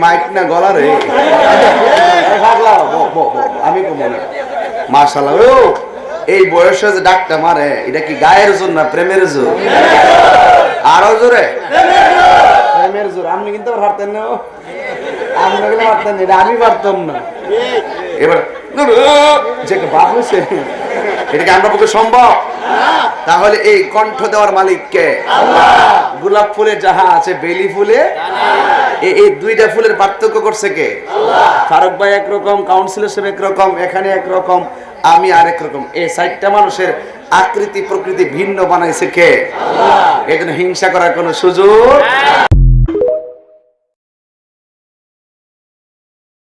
mic না গলা রে আমি কমো না মাশাআল্লাহ ও এই বয়সে যে ডাকটা মারে এটা কি গায়ের জোর না প্রেমের জোর আরো জোরে প্রেমের জোর আপনি কিন্তু পারতেন না আপনি গেলে পারতেন এটা আমি পারতাম না এবার যে বাপ হয়েছে এটা কি আমরা পক্ষে সম্ভব তাহলে এই কণ্ঠ দেওয়ার মালিক কে গোলাপ ফুলে যাহা আছে বেলি ফুলে এই দুইটা ফুলের পার্থক্য করছে কে ফারুক ভাই একরকম কাউন্সিলর সাহেব একরকম এখানে একরকম আমি আরেক রকম এই চারটা মানুষের আকৃতি প্রকৃতি ভিন্ন বানাইছে কে এজন্য হিংসা করার কোনো সুযোগ